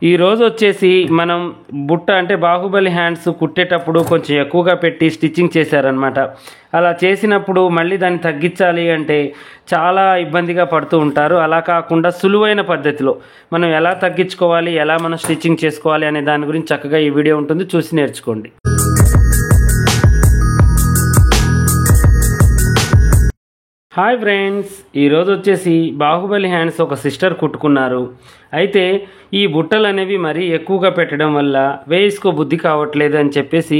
ఈ రోజు వచ్చేసి మనం బుట్ట అంటే బాహుబలి హ్యాండ్స్ కుట్టేటప్పుడు కొంచెం ఎక్కువగా పెట్టి స్టిచ్చింగ్ చేశారనమాట. అలా చేసినప్పుడు మళ్ళీ దాన్ని తగ్గించాలి అంటే చాలా ఇబ్బందిగా పడుతూ ఉంటారు. అలా కాకుండా సులువైన పద్ధతిలో మనం ఎలా తగ్గించుకోవాలి, ఎలా మనం స్టిచ్చింగ్ చేసుకోవాలి అనే దాని గురించి చక్కగా ఈ వీడియో ఉంటుంది, చూసి నేర్చుకోండి. హాయ్ ఫ్రెండ్స్, ఈరోజు వచ్చేసి బాహుబలి హ్యాండ్స్ ఒక సిస్టర్ కుట్టుకున్నారు. అయితే ఈ బుట్టలు అనేవి మరీ ఎక్కువగా పెట్టడం వల్ల వేసుకో బుద్ధి కావట్లేదు అని చెప్పేసి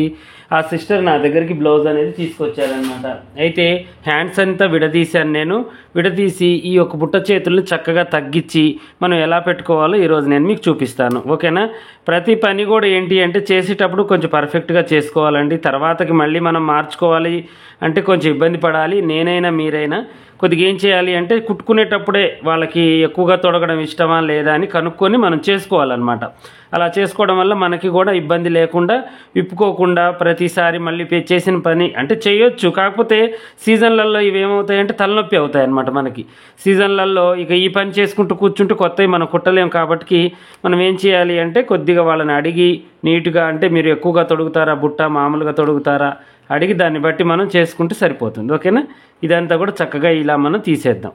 ఆ సిస్టర్ నా దగ్గరికి బ్లౌజ్ అనేది తీసుకొచ్చారనమాట. అయితే హ్యాండ్స్ అంతా విడదీశాను నేను. విడదీసి ఈ యొక్క బుట్ట చేతులను చక్కగా తగ్గించి మనం ఎలా పెట్టుకోవాలో ఈరోజు నేను మీకు చూపిస్తాను, ఓకేనా? ప్రతి పని కూడా ఏంటి అంటే చేసేటప్పుడు కొంచెం పర్ఫెక్ట్గా చేసుకోవాలండి. తర్వాతకి మళ్ళీ మనం మార్చుకోవాలి అంటే కొంచెం ఇబ్బంది పడాలి. నేనైనా మీరైనా కొద్దిగా ఏం చేయాలి అంటే కుట్టుకునేటప్పుడే వాళ్ళకి ఎక్కువగా తొడగడం ఇష్టమా లేదా అని కనుక్కొని మనం చేసుకోవాలన్నమాట. అలా చేసుకోవడం వల్ల మనకి కూడా ఇబ్బంది లేకుండా విప్పుకోకుండా ప్రతిసారి మళ్ళీ చేసిన పని అంటే చేయొచ్చు. కాకపోతే సీజన్లలో ఇవి ఏమవుతాయంటే తలనొప్పి అవుతాయి అన్నమాట మనకి. సీజన్లలో ఇక ఈ పని చేసుకుంటూ కూర్చుంటూ కొత్తవి మనం కుట్టలేం. కాబట్టి మనం ఏం చేయాలి అంటే కొద్దిగా వాళ్ళని అడిగి నీట్గా, అంటే మీరు ఎక్కువగా తొడుగుతారా బుట్ట, మామూలుగా తొడుగుతారా అడిగి దాన్ని బట్టి మనం చేసుకుంటే సరిపోతుంది, ఓకేనా? ఇదంతా కూడా చక్కగా ఇలా మనం తీసేద్దాం.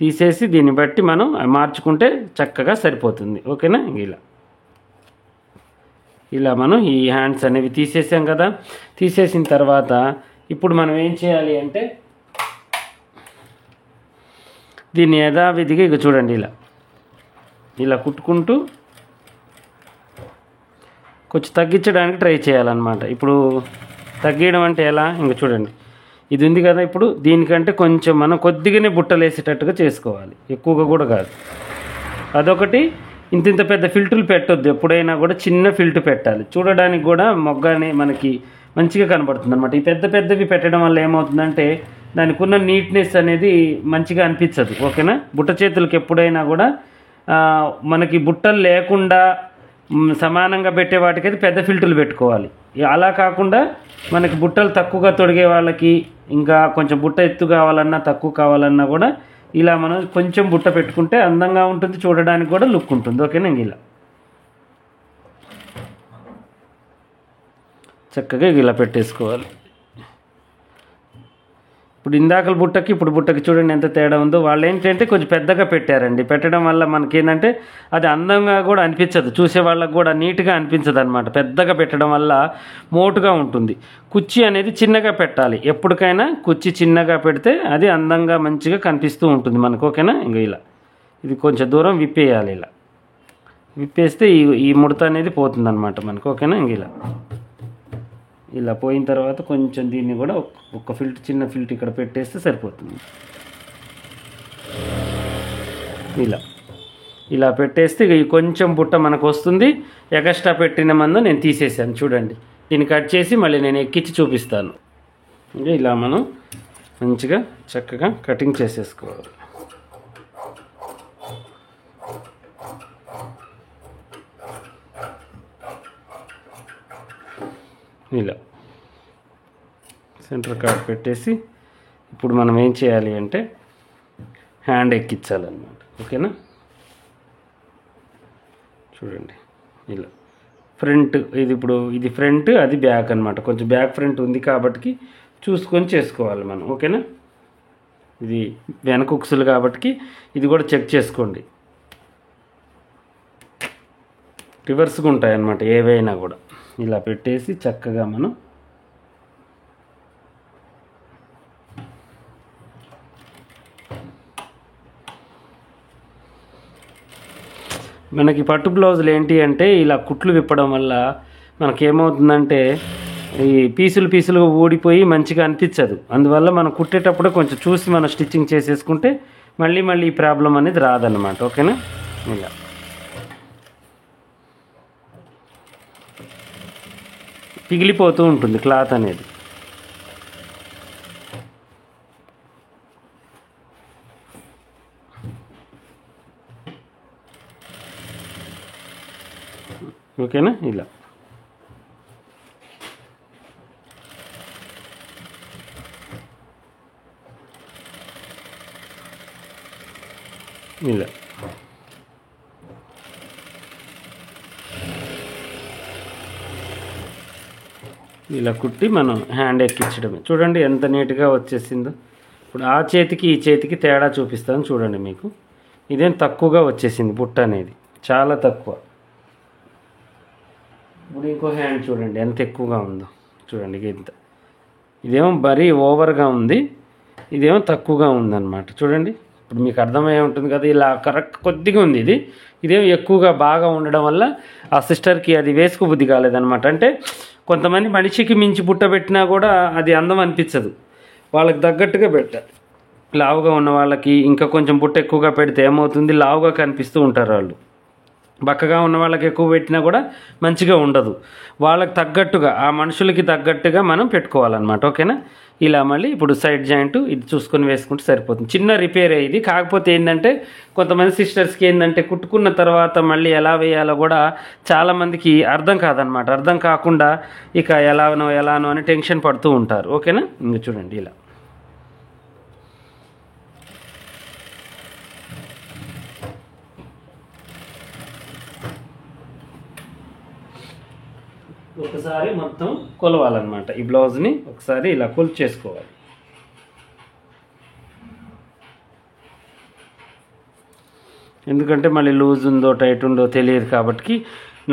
తీసేసి దీన్ని బట్టి మనం మార్చుకుంటే చక్కగా సరిపోతుంది, ఓకేనా? ఇలా మనం ఈ హ్యాండ్స్ అనేవి తీసేసాం కదా. తీసేసిన తర్వాత ఇప్పుడు మనం ఏం చేయాలి అంటే దీన్ని యథావిధిగా ఇక చూడండి ఇలా కుట్టుకుంటూ కొంచెం తగ్గించడానికి ట్రై చేయాలన్నమాట. ఇప్పుడు తగ్గించడం అంటే ఎలా, ఇంక చూడండి ఇది ఉంది కదా. ఇప్పుడు దీనికంటే కొంచెం మనం కొద్దిగానే బుట్టలు వేసేటట్టుగా చేసుకోవాలి, ఎక్కువగా కూడా కాదు. అదొకటి. ఇంత పెద్ద ఫిల్టులు పెట్టొద్దు, ఎప్పుడైనా కూడా చిన్న ఫిల్టు పెట్టాలి. చూడడానికి కూడా మొగ్గనే మనకి మంచిగా కనబడుతుంది అనమాట. ఈ పెద్దవి పెట్టడం వల్ల ఏమవుతుందంటే దానికి ఉన్న నీట్నెస్ అనేది మంచిగా అనిపించదు, ఓకేనా? బుట్ట చేతులకి ఎప్పుడైనా కూడా మనకి బుట్టలు లేకుండా సమానంగా పెట్టే వాటికైతే పెద్ద ఫిల్టర్లు పెట్టుకోవాలి. అలా కాకుండా మనకి బుట్టలు తక్కువగా తొడిగే వాళ్ళకి, ఇంకా కొంచెం బుట్ట ఎత్తు కావాలన్నా తక్కువ కావాలన్నా కూడా ఇలా మనం కొంచెం బుట్ట పెట్టుకుంటే అందంగా ఉంటుంది, చూడడానికి కూడా లుక్ ఉంటుంది, ఓకేనా? ఇలా చక్కగా ఇలా పెట్టేసుకోవాలి. ఇప్పుడు ఇందాకల బుట్టకి ఇప్పుడు బుట్టకి చూడండి ఎంత తేడా ఉందో. వాళ్ళు ఏంటంటే కొంచెం పెద్దగా పెట్టారండి. పెట్టడం వల్ల మనకేంటంటే అది అందంగా కూడా అనిపించదు, చూసే వాళ్ళకి కూడా నీట్గా అనిపించదు అనమాట. పెద్దగా పెట్టడం వల్ల మోటుగా ఉంటుంది. కుర్చీ అనేది చిన్నగా పెట్టాలి. ఎప్పటికైనా కుర్చీ చిన్నగా పెడితే అది అందంగా మంచిగా కనిపిస్తూ ఉంటుంది మనకు, ఓకేనా? ఇలా ఇది కొంచెం దూరం విప్పేయాలి. ఇలా విప్పేస్తే ఈ ముడత అనేది పోతుందన్నమాట మనకు, ఓకేనా? ఇలా పోయిన తర్వాత కొంచెం దీన్ని కూడా ఒక చిన్న ఫిల్ట్ ఇక్కడ పెట్టేస్తే సరిపోతుంది. ఇలా పెట్టేస్తే ఇక కొంచెం బుట్ట మనకు వస్తుంది. ఎక్స్ట్రా పెట్టిన మందు నేను తీసేసాను, చూడండి. దీన్ని కట్ చేసి మళ్ళీ నేను ఎక్కించి చూపిస్తాను. ఇలా మనం మంచిగా చక్కగా కటింగ్ చేసేసుకోవాలి. ఇలా సెంటర్ కార్డ్ పెట్టేసి ఇప్పుడు మనం ఏం చేయాలి అంటే హ్యాండ్ ఎక్కించాలన్నమాట, ఓకేనా? చూడండి ఇలా ఫ్రంట్, ఇది ఫ్రంట్, అది బ్యాక్ అనమాట. కొంచెం బ్యాక్ ఫ్రంట్ ఉంది కాబట్టి చూసుకొని చేసుకోవాలి మనం, ఓకేనా? ఇది వెనక ఉక్సులు కాబట్టి ఇది కూడా చెక్ చేసుకోండి. రివర్స్గా ఉంటాయన్నమాట ఏవైనా కూడా. ఇలా పెట్టేసి చక్కగా మనం మనకి పట్టు బ్లౌజులు ఏంటి అంటే ఇలా కుట్లు విప్పడం వల్ల మనకేమవుతుందంటే ఈ పీసులుగా ఊడిపోయి మంచిగా అనిపించదు. అందువల్ల మనం కుట్టేటప్పుడు కొంచెం చూసి మనం స్టిచ్చింగ్ చేసేసుకుంటే మళ్ళీ ఈ ప్రాబ్లం అనేది రాదన్నమాట, ఓకేనా? ఇలా పిగిలిపోతూ ఉంటుంది క్లాత్ అనేది. ఓకేనా? ఇలా ఇలా కుట్టి మనం హ్యాండ్ ఎక్కించడమే. చూడండి ఎంత నీట్గా వచ్చేసిందో. ఇప్పుడు ఆ చేతికి ఈ చేతికి తేడా చూపిస్తాను చూడండి మీకు. ఇదేం తక్కువగా వచ్చేసింది బుట్ట అనేది, చాలా తక్కువ. ఇప్పుడు ఇంకో హ్యాండ్ చూడండి ఎంత ఎక్కువగా ఉందో చూడండి. ఇంత ఇదేమో మరీ ఓవర్గా ఉంది, ఇదేమో తక్కువగా ఉందన్నమాట. చూడండి ఇప్పుడు మీకు అర్థమయ్యే ఉంటుంది కదా. ఇలా కరెక్ట్ కొద్దిగా ఉంది ఇది, ఇదేమో ఎక్కువగా బాగా ఉండడం వల్ల ఆ సిస్టర్కి అది వేసుకోబుద్ధి కాలేదన్నమాట. అంటే కొంతమంది మనిషికి మించి బుట్ట పెట్టినా కూడా అది అందం అనిపించదు, వాళ్ళకి తగ్గట్టుగా పెట్టాలి. లావుగా ఉన్న వాళ్ళకి ఇంకా కొంచెం బుట్ట ఎక్కువగా పెడితే ఏమవుతుంది, లావుగా కనిపిస్తూ ఉంటారు వాళ్ళు. బక్కగా ఉన్న వాళ్ళకి ఎక్కువ పెట్టినా కూడా మంచిగా ఉండదు. వాళ్ళకి తగ్గట్టుగా ఆ మనుషులకి తగ్గట్టుగా మనం పెట్టుకోవాలన్నమాట. ఓకేనా. ఇలా మళ్ళీ ఇప్పుడు సైడ్ జాయింట్ ఇది చూసుకొని వేసుకుంటే సరిపోతుంది. చిన్న రిపేర్ ఇది. కాకపోతే ఏంటంటే కొంతమంది సిస్టర్స్కి ఏంటంటే కుట్టుకున్న తర్వాత మళ్ళీ ఎలా వేయాలో కూడా చాలామందికి అర్థం కాదనమాట. అర్థం కాకుండా ఇక ఎలానో అని టెన్షన్ పడుతూ ఉంటారు. ఓకేనా. ఇంక చూడండి ఇలా ఒకసారి మొత్తం కొలవాలన్నమాట. ఈ బ్లౌజ్ని ఒకసారి ఇలా కొలు చేసుకోవాలి. ఎందుకంటే మళ్ళీ లూజ్ ఉందో టైట్ ఉందో తెలియదు కాబట్టి.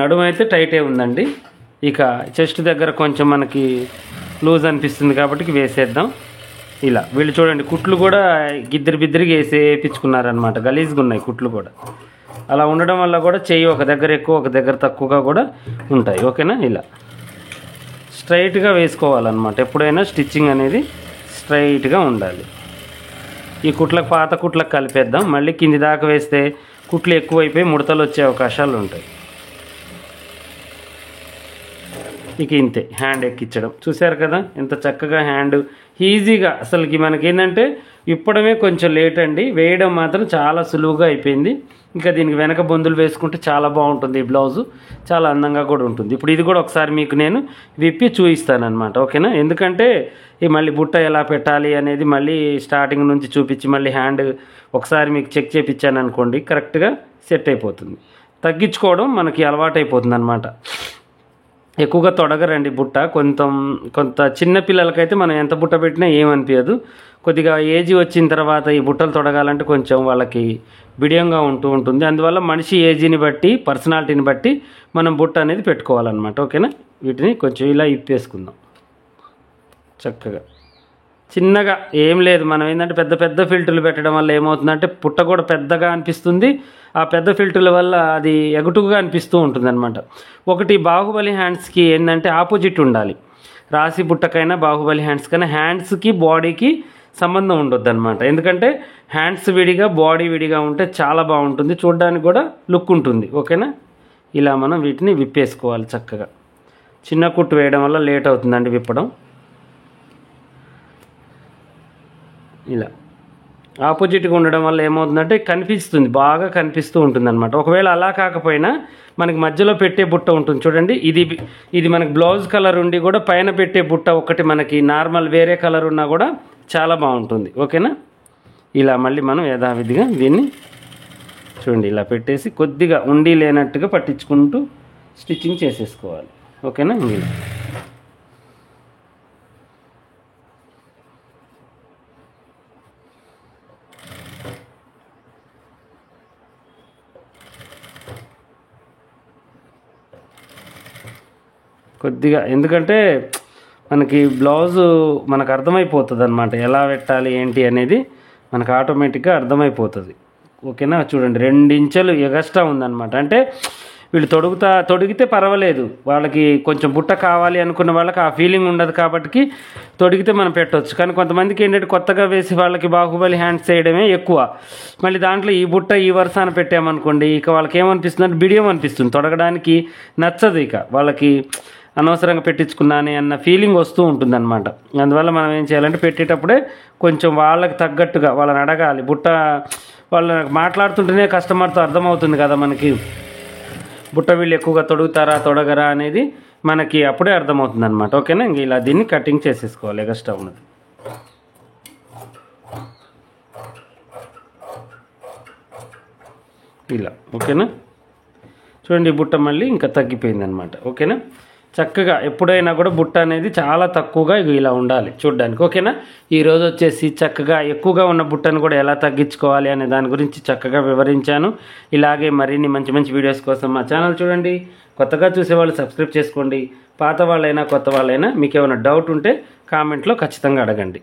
నడుము అయితే టైటే ఉందండి. ఇక చెస్ట్ దగ్గర కొంచెం మనకి లూజ్ అనిపిస్తుంది కాబట్టి వేసేద్దాం. ఇలా వీళ్ళు చూడండి కుట్లు కూడా బిద్దరికి వేయించుకున్నారనమాట. గలీజ్గా ఉన్నాయి కుట్లు కూడా. అలా ఉండడం వల్ల కూడా చెయ్యి ఒక దగ్గర ఎక్కువ ఒక దగ్గర తక్కువగా కూడా ఉంటాయి. ఓకేనా. ఇలా స్ట్రైట్గా వేసుకోవాలన్నమాట. ఎప్పుడైనా స్టిచ్చింగ్ అనేది స్ట్రైట్గా ఉండాలి. ఈ కుట్లకు పాత కుట్లకు కలిపేద్దాం. మళ్ళీ కింది దాకా వేస్తే కుట్లు ఎక్కువైపోయి ముడతలు వచ్చే అవకాశాలు ఉంటాయి. ఇక ఇంతే హ్యాండ్ ఎక్కించడం. చూశారు కదా ఎంత చక్కగా హ్యాండ్ ఈజీగా. అసలుకి మనకేంటంటే ఇప్పడమే కొంచెం లేట్ అండి, వేయడం మాత్రం చాలా సులువుగా అయిపోయింది. ఇంకా దీనికి వెనక బొందులు వేసుకుంటే చాలా బాగుంటుంది. ఈ బ్లౌజు చాలా అందంగా కూడా ఉంటుంది. ఇప్పుడు ఇది కూడా ఒకసారి మీకు నేను విప్పి చూపిస్తానమాట. ఓకేనా. ఎందుకంటే ఈ మళ్ళీ బుట్ట ఎలా పెట్టాలి అనేది మళ్ళీ స్టార్టింగ్ నుంచి చూపించి మళ్ళీ హ్యాండ్ ఒకసారి మీకు చెక్ చేయించాను అనుకోండి, కరెక్ట్గా సెట్ అయిపోతుంది. తగ్గించుకోవడం మనకి అలవాటు అయిపోతుంది అనమాట. ఎక్కువగా తొడగరండి బుట్ట. కొంత చిన్న పిల్లలకైతే మనం ఎంత బుట్ట పెట్టినా ఏమనిపించదు. కొద్దిగా ఏజ్ వచ్చిన తర్వాత ఈ బుట్టలు తొడగాలంటే కొంచెం వాళ్ళకి బిడియంగా ఉంటుంది. అందువల్ల మనిషి ఏజీని బట్టి పర్సనాలిటీని బట్టి మనం బుట్ట అనేది పెట్టుకోవాలన్నమాట. ఓకేనా. వీటిని కొంచెం ఇలా ఇప్పేసుకుందాం చక్కగా. చిన్నగా ఏం లేదు, మనం ఏంటంటే పెద్ద ఫిల్టర్లు పెట్టడం వల్ల ఏమవుతుందంటే పుట్ట కూడా పెద్దగా అనిపిస్తుంది. ఆ పెద్ద ఫిల్టర్ల వల్ల అది ఎగుటుగా అనిపిస్తూ ఉంటుంది అనమాట. ఒకటి బాహుబలి హ్యాండ్స్కి ఏంటంటే ఆపోజిట్ ఉండాలి. రాశి బుట్టకైనా బాహుబలి హ్యాండ్స్కైనా హ్యాండ్స్కి బాడీకి సంబంధం ఉండొద్దు అనమాట. ఎందుకంటే హ్యాండ్స్ విడిగా బాడీ విడిగా ఉంటే చాలా బాగుంటుంది, చూడడానికి కూడా లుక్ ఉంటుంది. ఓకేనా. ఇలా మనం వీటిని విప్పేసుకోవాలి చక్కగా. చిన్న కుట్టు వేయడం వల్ల లేట్ అవుతుందండి విప్పడం. ఇలా ఆపోజిట్గా ఉండడం వల్ల ఏమవుతుందంటే కనిపిస్తుంది, బాగా కనిపిస్తూ ఉంటుంది అనమాట. ఒకవేళ అలా కాకపోయినా మనకి మధ్యలో పెట్టే బుట్ట ఉంటుంది చూడండి. ఇది మనకి బ్లౌజ్ కలర్ ఉండి కూడా పైన పెట్టే బుట్ట ఒకటి మనకి నార్మల్ వేరే కలర్ ఉన్నా కూడా చాలా బాగుంటుంది. ఓకేనా. ఇలా మళ్ళీ మనం యథావిధిగా దీన్ని చూడండి ఇలా పెట్టేసి కొద్దిగా ఉండి లేనట్టుగా పట్టించుకుంటూ స్టిచ్చింగ్ చేసేసుకోవాలి. ఓకేనా. ఇలా కొద్దిగా, ఎందుకంటే మనకి బ్లౌజు మనకు అర్థమైపోతుంది అనమాట. ఎలా పెట్టాలి ఏంటి అనేది మనకు ఆటోమేటిక్గా అర్థమైపోతుంది. ఓకేనా. చూడండి 2 ఇంచులు ఎగస్ట్రా ఉందన్నమాట. అంటే వీళ్ళు తొడిగితే పర్వాలేదు, వాళ్ళకి కొంచెం బుట్ట కావాలి అనుకున్న వాళ్ళకి ఆ ఫీలింగ్ ఉండదు కాబట్టి తొడిగితే మనం పెట్టవచ్చు. కానీ కొంతమందికి ఏంటంటే కొత్తగా వేసి వాళ్ళకి బాహుబలి హ్యాండ్స్ చేయడమే ఎక్కువ. మళ్ళీ దాంట్లో ఈ బుట్ట ఈ వరుసన పెట్టామనుకోండి, ఇక వాళ్ళకి ఏమనిపిస్తుంది అంటే బిడియం అనిపిస్తుంది, తొడగడానికి నచ్చదు. ఇక వాళ్ళకి అనవసరంగా పెట్టించుకున్నానే అన్న ఫీలింగ్ వస్తూ ఉంటుందన్నమాట. అందువల్ల మనం ఏం చేయాలంటే పెట్టేటప్పుడే కొంచెం వాళ్ళకి తగ్గట్టుగా వాళ్ళని అడగాలి. బుట్ట వాళ్ళకి మాట్లాడుతుంటేనే కస్టమర్తో అర్థమవుతుంది కదా మనకి బుట్ట వీళ్ళు ఎక్కువగా తొడగరా అనేది మనకి అప్పుడే అర్థమవుతుంది అనమాట. ఓకేనా. ఇంక ఇలా దీన్ని కటింగ్ చేసేసుకోవాలి ఎగస్ట్రా ఉన్నది. ఇలా ఓకేనా. చూడండి ఈ బుట్ట మళ్ళీ ఇంకా తగ్గిపోయింది అనమాట. ఓకేనా. చక్కగా ఎప్పుడైనా కూడా బుట్ట అనేది చాలా తక్కువగా ఇలా ఉండాలి చూడడానికి. ఓకేనా? ఈరోజు వచ్చేసి చక్కగా ఎక్కువగా ఉన్న బుట్టను కూడా ఎలా తగ్గించుకోవాలి అనే దాని గురించి చక్కగా వివరించాను. ఇలాగే మరిన్ని మంచి మంచి వీడియోస్ కోసం మా ఛానల్ చూడండి. కొత్తగా చూసేవాళ్ళు సబ్స్క్రైబ్ చేసుకోండి. పాత వాళ్ళైనా కొత్త వాళ్ళైనా మీకు ఏమైనా డౌట్ ఉంటే కామెంట్లో ఖచ్చితంగా అడగండి.